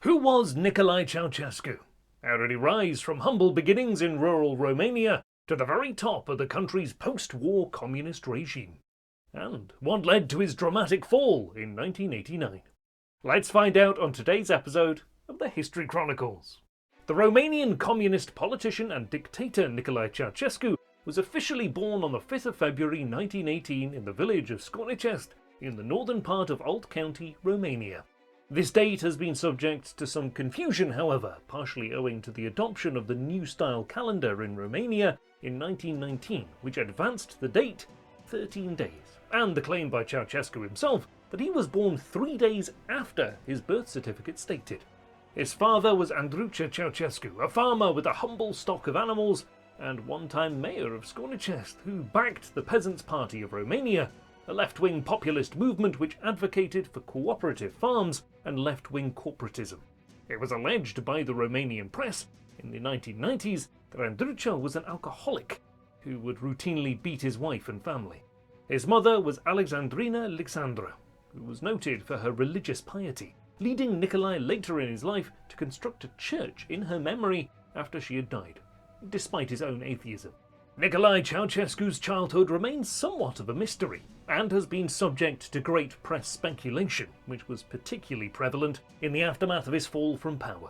Who was Nicolae Ceausescu? How did he rise from humble beginnings in rural Romania to the very top of the country's post-war communist regime? And what led to his dramatic fall in 1989? Let's find out on today's episode of the History Chronicles. The Romanian communist politician and dictator Nicolae Ceausescu was officially born on the 5th of February 1918 in the village of Scornicest in the northern part of Olt County, Romania. This date has been subject to some confusion, however, partially owing to the adoption of the new style calendar in Romania in 1919, which advanced the date 13 days, and the claim by Ceausescu himself that he was born 3 days after his birth certificate stated. His father was Andrucha Ceausescu, a farmer with a humble stock of animals and one-time mayor of Scornicest, who backed the Peasants' Party of Romania, a left-wing populist movement which advocated for cooperative farms and left-wing corporatism. It was alleged by the Romanian press in the 1990s that Andrucha was an alcoholic who would routinely beat his wife and family. His mother was Alexandrina Alexandra, who was noted for her religious piety, leading Nicolae later in his life to construct a church in her memory after she had died, despite his own atheism. Nicolae Ceausescu's childhood remains somewhat of a mystery, and has been subject to great press speculation, which was particularly prevalent in the aftermath of his fall from power.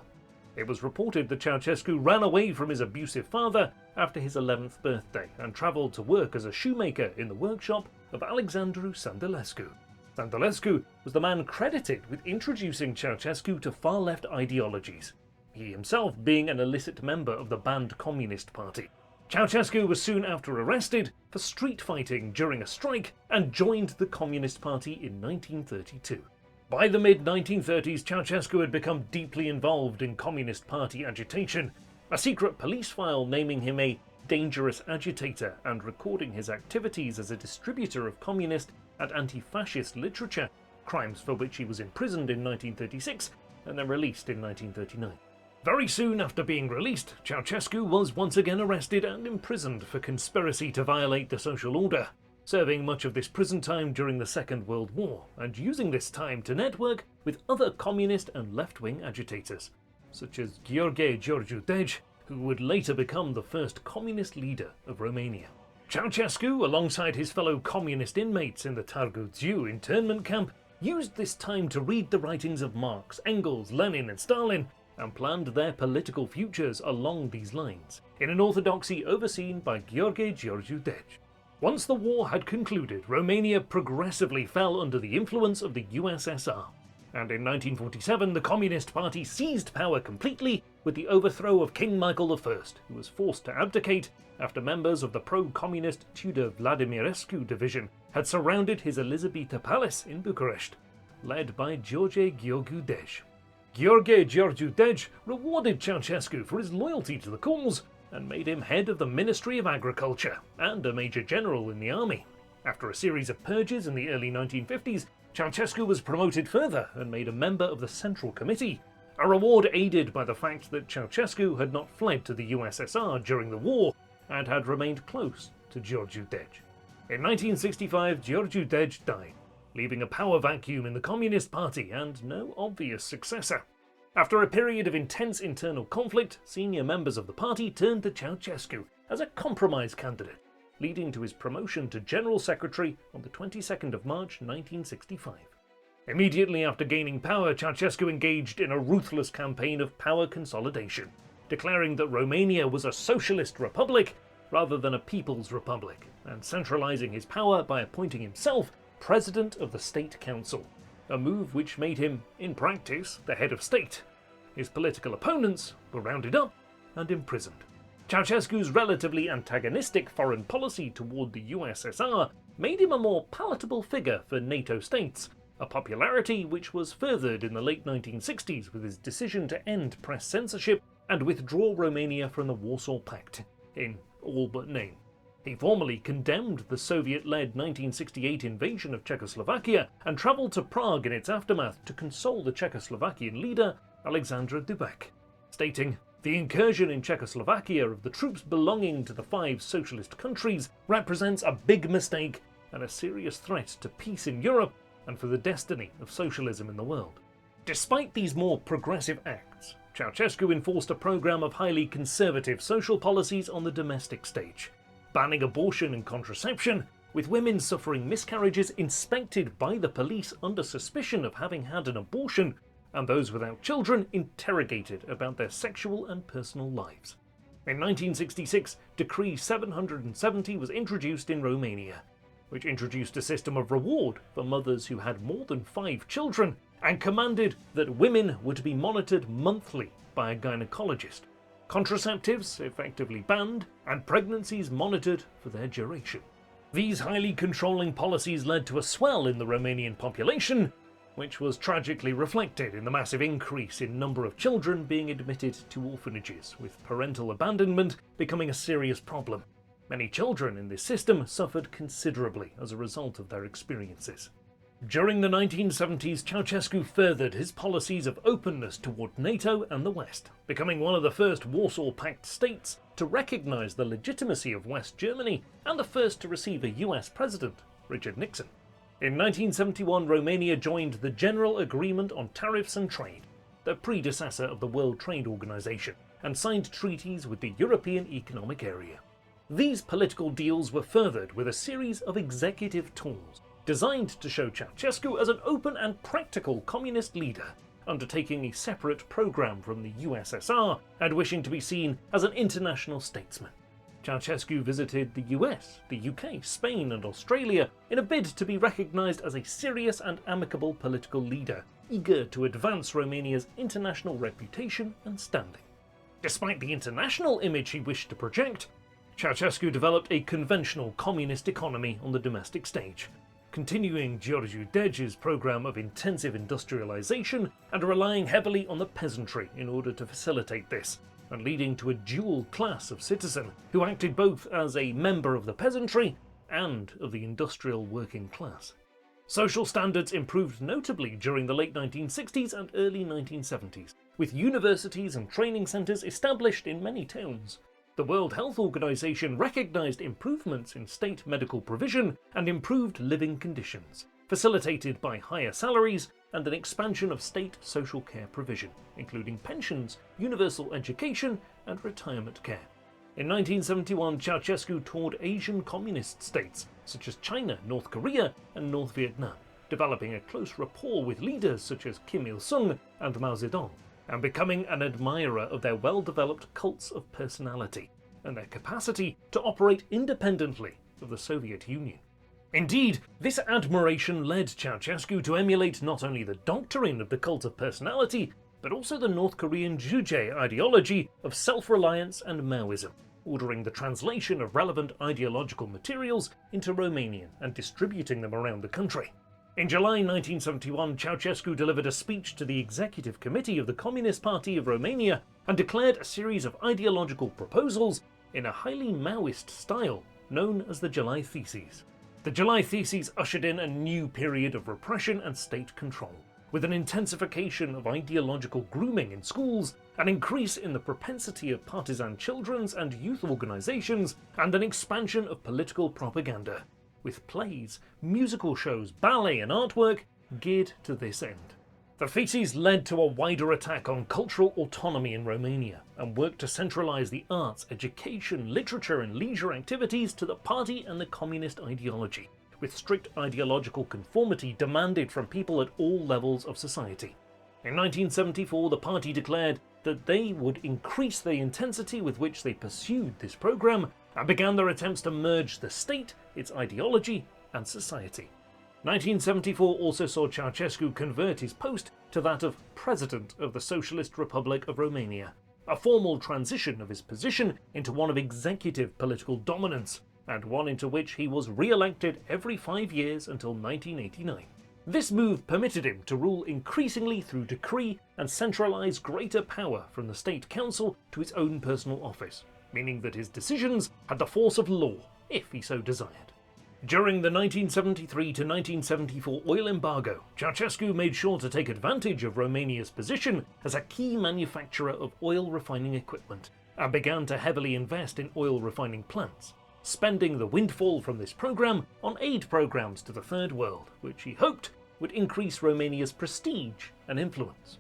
It was reported that Ceausescu ran away from his abusive father after his 11th birthday and travelled to work as a shoemaker in the workshop of Alexandru Sandulescu. Sandulescu was the man credited with introducing Ceausescu to far-left ideologies, he himself being an illicit member of the banned Communist Party. Ceausescu was soon after arrested for street fighting during a strike and joined the Communist Party in 1932. By the mid-1930s, Ceausescu had become deeply involved in Communist Party agitation, a secret police file naming him a dangerous agitator and recording his activities as a distributor of communist and anti-fascist literature, crimes for which he was imprisoned in 1936 and then released in 1939. Very soon after being released, Ceausescu was once again arrested and imprisoned for conspiracy to violate the social order, serving much of this prison time during the Second World War, and using this time to network with other communist and left-wing agitators, such as Gheorghe Georgiu Dej, who would later become the first communist leader of Romania. Ceausescu, alongside his fellow communist inmates in the Târgu Jiu internment camp, used this time to read the writings of Marx, Engels, Lenin and Stalin, and planned their political futures along these lines, in an orthodoxy overseen by Gheorghe Georgiu Dej. Once the war had concluded, Romania progressively fell under the influence of the USSR, and in 1947 the Communist Party seized power completely with the overthrow of King Michael I, who was forced to abdicate after members of the pro-communist Tudor Vladimirescu division had surrounded his Elizabeta Palace in Bucharest, led by Gheorghe Gheorghiu Dej. Gheorghe Georgiu Dej rewarded Ceausescu for his loyalty to the cause and made him head of the Ministry of Agriculture and a major general in the army. After a series of purges in the early 1950s, Ceausescu was promoted further and made a member of the Central Committee, a reward aided by the fact that Ceausescu had not fled to the USSR during the war and had remained close to Georgiu Dej. In 1965, Georgiu Dej died, leaving a power vacuum in the Communist Party and no obvious successor. After a period of intense internal conflict, senior members of the party turned to Ceausescu as a compromise candidate, leading to his promotion to General Secretary on the 22nd of March 1965. Immediately after gaining power, Ceausescu engaged in a ruthless campaign of power consolidation, declaring that Romania was a socialist republic rather than a people's republic, and centralizing his power by appointing himself President of the State Council, a move which made him, in practice, the head of state. His political opponents were rounded up and imprisoned. Ceausescu's relatively antagonistic foreign policy toward the USSR made him a more palatable figure for NATO states, a popularity which was furthered in the late 1960s with his decision to end press censorship and withdraw Romania from the Warsaw Pact, in all but name. He formally condemned the Soviet-led 1968 invasion of Czechoslovakia and travelled to Prague in its aftermath to console the Czechoslovakian leader Alexander Doddy, stating, "The incursion in Czechoslovakia of the troops belonging to the 5 socialist countries represents a big mistake and a serious threat to peace in Europe and for the destiny of socialism in the world." Despite these more progressive acts, Ceausescu enforced a program of highly conservative social policies on the domestic stage, banning abortion and contraception, with women suffering miscarriages inspected by the police under suspicion of having had an abortion, and those without children interrogated about their sexual and personal lives. In 1966, Decree 770 was introduced in Romania, which introduced a system of reward for mothers who had more than 5 children, and commanded that women were to be monitored monthly by a gynecologist, contraceptives effectively banned, and pregnancies monitored for their duration. These highly controlling policies led to a swell in the Romanian population, which was tragically reflected in the massive increase in number of children being admitted to orphanages, with parental abandonment becoming a serious problem. Many children in this system suffered considerably as a result of their experiences. During the 1970s, Ceausescu furthered his policies of openness toward NATO and the West, becoming one of the first Warsaw Pact states to recognise the legitimacy of West Germany and the first to receive a US president, Richard Nixon. In 1971, Romania joined the General Agreement on Tariffs and Trade, the predecessor of the World Trade Organization, and signed treaties with the European Economic Area. These political deals were furthered with a series of executive tours, designed to show Ceausescu as an open and practical communist leader, undertaking a separate program from the USSR and wishing to be seen as an international statesman. Ceausescu visited the US, the UK, Spain and Australia in a bid to be recognised as a serious and amicable political leader, eager to advance Romania's international reputation and standing. Despite the international image he wished to project, Ceausescu developed a conventional communist economy on the domestic stage, continuing Georgiu Dege's program of intensive industrialization and relying heavily on the peasantry in order to facilitate this, and leading to a dual class of citizen who acted both as a member of the peasantry and of the industrial working class. Social standards improved notably during the late 1960s and early 1970s, with universities and training centres established in many towns. The World Health Organization recognized improvements in state medical provision and improved living conditions, facilitated by higher salaries and an expansion of state social care provision, including pensions, universal education, and retirement care. In 1971, Ceausescu toured Asian communist states such as China, North Korea, and North Vietnam, developing a close rapport with leaders such as Kim Il-sung and Mao Zedong, and becoming an admirer of their well-developed cults of personality and their capacity to operate independently of the Soviet Union. Indeed, this admiration led Ceausescu to emulate not only the doctrine of the cult of personality, but also the North Korean Juche ideology of self-reliance and Maoism, ordering the translation of relevant ideological materials into Romanian and distributing them around the country. In July 1971, Ceausescu delivered a speech to the Executive Committee of the Communist Party of Romania and declared a series of ideological proposals in a highly Maoist style, known as the July Theses. The July Theses ushered in a new period of repression and state control, with an intensification of ideological grooming in schools, an increase in the propensity of partisan children's and youth organizations, and an expansion of political propaganda, with plays, musical shows, ballet and artwork geared to this end. The theses led to a wider attack on cultural autonomy in Romania and worked to centralize the arts, education, literature and leisure activities to the party and the communist ideology, with strict ideological conformity demanded from people at all levels of society. In 1974, the party declared that they would increase the intensity with which they pursued this program and began their attempts to merge the state, its ideology, and society. 1974 also saw Ceausescu convert his post to that of President of the Socialist Republic of Romania, a formal transition of his position into one of executive political dominance, and one into which he was re-elected every 5 years until 1989. This move permitted him to rule increasingly through decree and centralize greater power from the State Council to his own personal office, meaning that his decisions had the force of law, if he so desired. During the 1973 to 1974 oil embargo, Ceausescu made sure to take advantage of Romania's position as a key manufacturer of oil refining equipment, and began to heavily invest in oil refining plants, spending the windfall from this program on aid programs to the Third World, which he hoped would increase Romania's prestige and influence.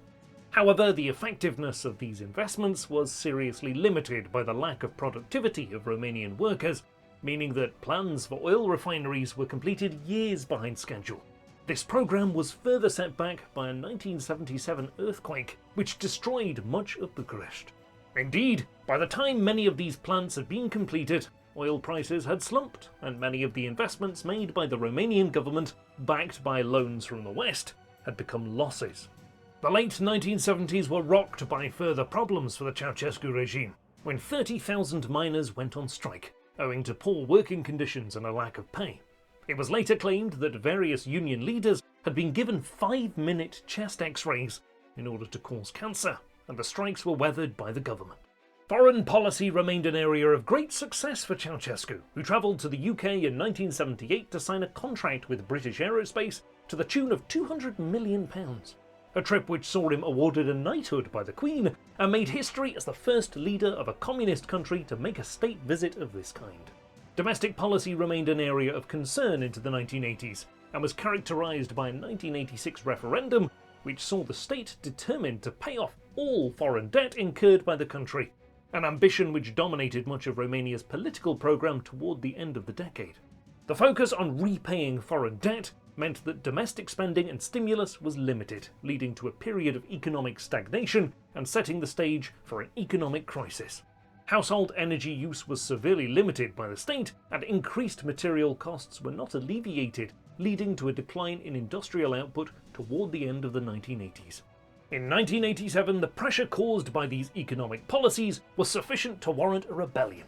However, the effectiveness of these investments was seriously limited by the lack of productivity of Romanian workers, meaning that plans for oil refineries were completed years behind schedule. This program was further set back by a 1977 earthquake, which destroyed much of Bucharest. Indeed, by the time many of these plants had been completed, oil prices had slumped, and many of the investments made by the Romanian government, backed by loans from the West, had become losses. The late 1970s were rocked by further problems for the Ceausescu regime, when 30,000 miners went on strike, owing to poor working conditions and a lack of pay. It was later claimed that various union leaders had been given 5-minute chest x-rays in order to cause cancer, and the strikes were weathered by the government. Foreign policy remained an area of great success for Ceausescu, who travelled to the UK in 1978 to sign a contract with British Aerospace to the tune of £200 million. A trip which saw him awarded a knighthood by the Queen and made history as the first leader of a communist country to make a state visit of this kind. Domestic policy remained an area of concern into the 1980s and was characterised by a 1986 referendum which saw the state determined to pay off all foreign debt incurred by the country, an ambition which dominated much of Romania's political programme toward the end of the decade. The focus on repaying foreign debt meant that domestic spending and stimulus was limited, leading to a period of economic stagnation and setting the stage for an economic crisis. Household energy use was severely limited by the state, and increased material costs were not alleviated, leading to a decline in industrial output toward the end of the 1980s. In 1987, the pressure caused by these economic policies was sufficient to warrant a rebellion.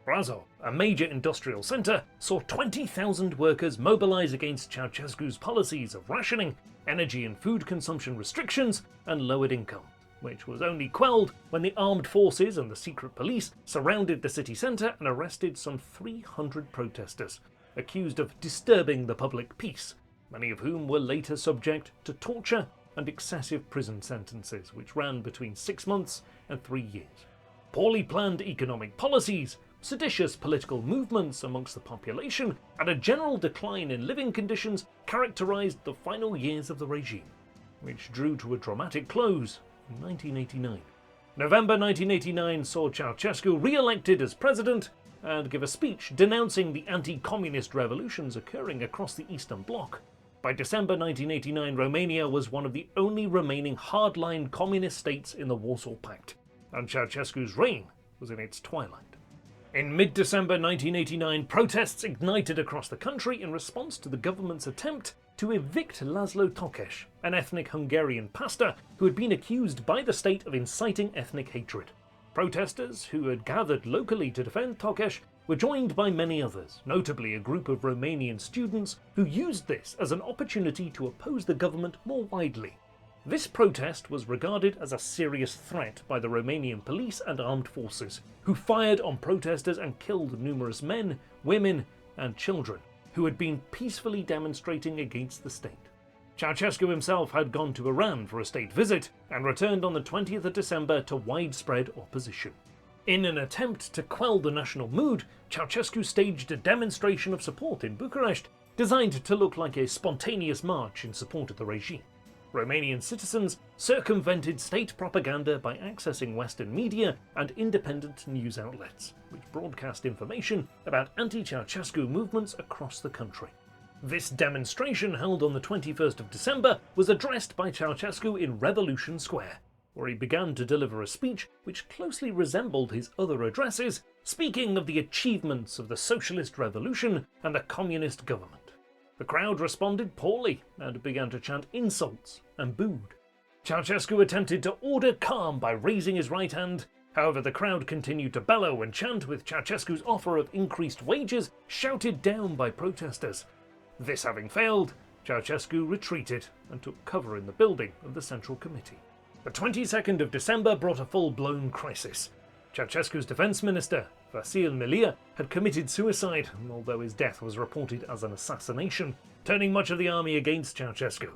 Brașov, a major industrial centre, saw 20,000 workers mobilise against Ceausescu's policies of rationing, energy and food consumption restrictions, and lowered income, which was only quelled when the armed forces and the secret police surrounded the city centre and arrested some 300 protesters, accused of disturbing the public peace, many of whom were later subject to torture and excessive prison sentences, which ran between 6 months and 3 years. Poorly planned economic policies, seditious political movements amongst the population, and a general decline in living conditions characterised the final years of the regime, which drew to a dramatic close in 1989. November 1989 saw Ceausescu re-elected as president and give a speech denouncing the anti-communist revolutions occurring across the Eastern Bloc. By December 1989, Romania was one of the only remaining hardline communist states in the Warsaw Pact, and Ceausescu's reign was in its twilight. In mid-December 1989, protests ignited across the country in response to the government's attempt to evict Laszlo Tokes, an ethnic Hungarian pastor who had been accused by the state of inciting ethnic hatred. Protesters, who had gathered locally to defend Tokes, were joined by many others, notably a group of Romanian students who used this as an opportunity to oppose the government more widely. This protest was regarded as a serious threat by the Romanian police and armed forces, who fired on protesters and killed numerous men, women, and children who had been peacefully demonstrating against the state. Ceausescu himself had gone to Iran for a state visit and returned on the 20th of December to widespread opposition. In an attempt to quell the national mood, Ceausescu staged a demonstration of support in Bucharest, designed to look like a spontaneous march in support of the regime. Romanian citizens circumvented state propaganda by accessing Western media and independent news outlets, which broadcast information about anti-Ceausescu movements across the country. This demonstration, held on the 21st of December, was addressed by Ceausescu in Revolution Square, where he began to deliver a speech which closely resembled his other addresses, speaking of the achievements of the socialist revolution and the communist government. The crowd responded poorly and began to chant insults and booed. Ceausescu attempted to order calm by raising his right hand. However, the crowd continued to bellow and chant, with Ceausescu's offer of increased wages shouted down by protesters. This having failed, Ceausescu retreated and took cover in the building of the Central Committee. The 22nd of December brought a full-blown crisis. Ceausescu's defence minister, Vasil Milia, had committed suicide, although his death was reported as an assassination, turning much of the army against Ceausescu,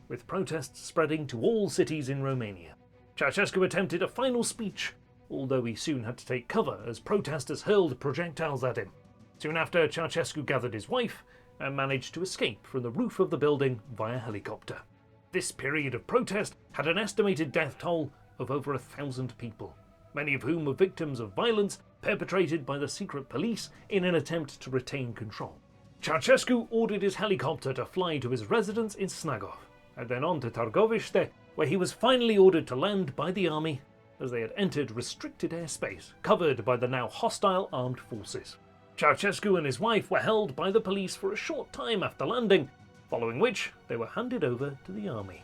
with protests spreading to all cities in Romania. Ceausescu attempted a final speech, although he soon had to take cover as protesters hurled projectiles at him. Soon after, Ceausescu gathered his wife and managed to escape from the roof of the building via helicopter. This period of protest had an estimated death toll of over 1,000 people, many of whom were victims of violence perpetrated by the secret police in an attempt to retain control. Ceausescu ordered his helicopter to fly to his residence in Snagov, and then on to Targovište, where he was finally ordered to land by the army as they had entered restricted airspace covered by the now hostile armed forces. Ceausescu and his wife were held by the police for a short time after landing, following which they were handed over to the army.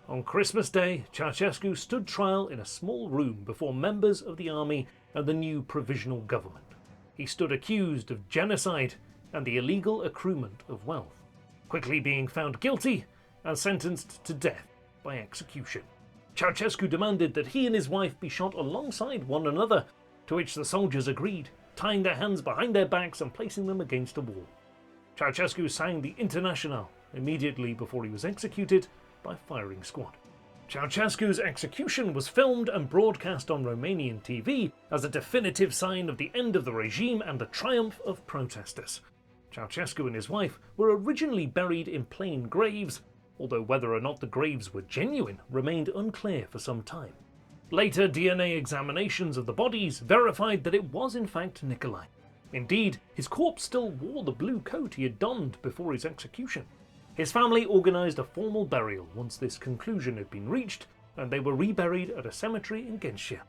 On Christmas Day, Ceausescu stood trial in a small room before members of the army and the new provisional government. He stood accused of genocide and the illegal accruement of wealth, quickly being found guilty and sentenced to death by execution. Ceausescu demanded that he and his wife be shot alongside one another, to which the soldiers agreed, tying their hands behind their backs and placing them against a wall. Ceausescu sang the Internationale immediately before he was executed by firing squad. Ceausescu's execution was filmed and broadcast on Romanian TV as a definitive sign of the end of the regime and the triumph of protesters. Ceausescu and his wife were originally buried in plain graves, although whether or not the graves were genuine remained unclear for some time. Later DNA examinations of the bodies verified that it was in fact Nicolae. Indeed, his corpse still wore the blue coat he had donned before his execution. His family organised a formal burial once this conclusion had been reached, and they were reburied at a cemetery in Ghencea.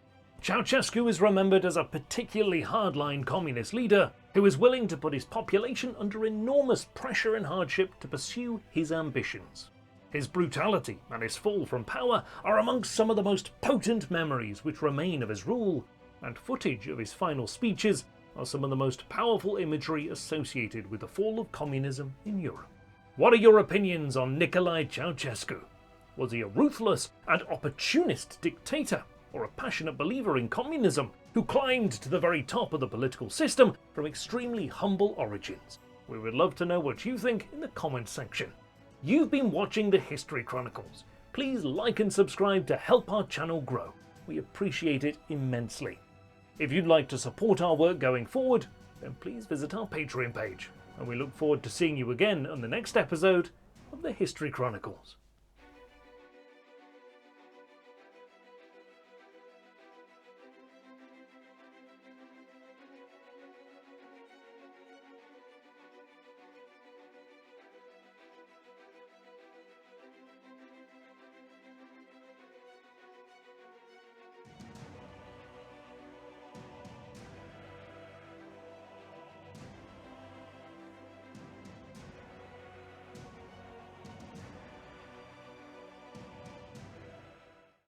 Ceausescu is remembered as a particularly hardline communist leader who was willing to put his population under enormous pressure and hardship to pursue his ambitions. His brutality and his fall from power are amongst some of the most potent memories which remain of his rule, and footage of his final speeches are some of the most powerful imagery associated with the fall of communism in Europe. What are your opinions on Nicolae Ceausescu? Was he a ruthless and opportunist dictator, or a passionate believer in communism who climbed to the very top of the political system from extremely humble origins? We would love to know what you think in the comments section. You've been watching the History Chronicles. Please like and subscribe to help our channel grow. We appreciate it immensely. If you'd like to support our work going forward, then please visit our Patreon page, and we look forward to seeing you again on the next episode of the History Chronicles.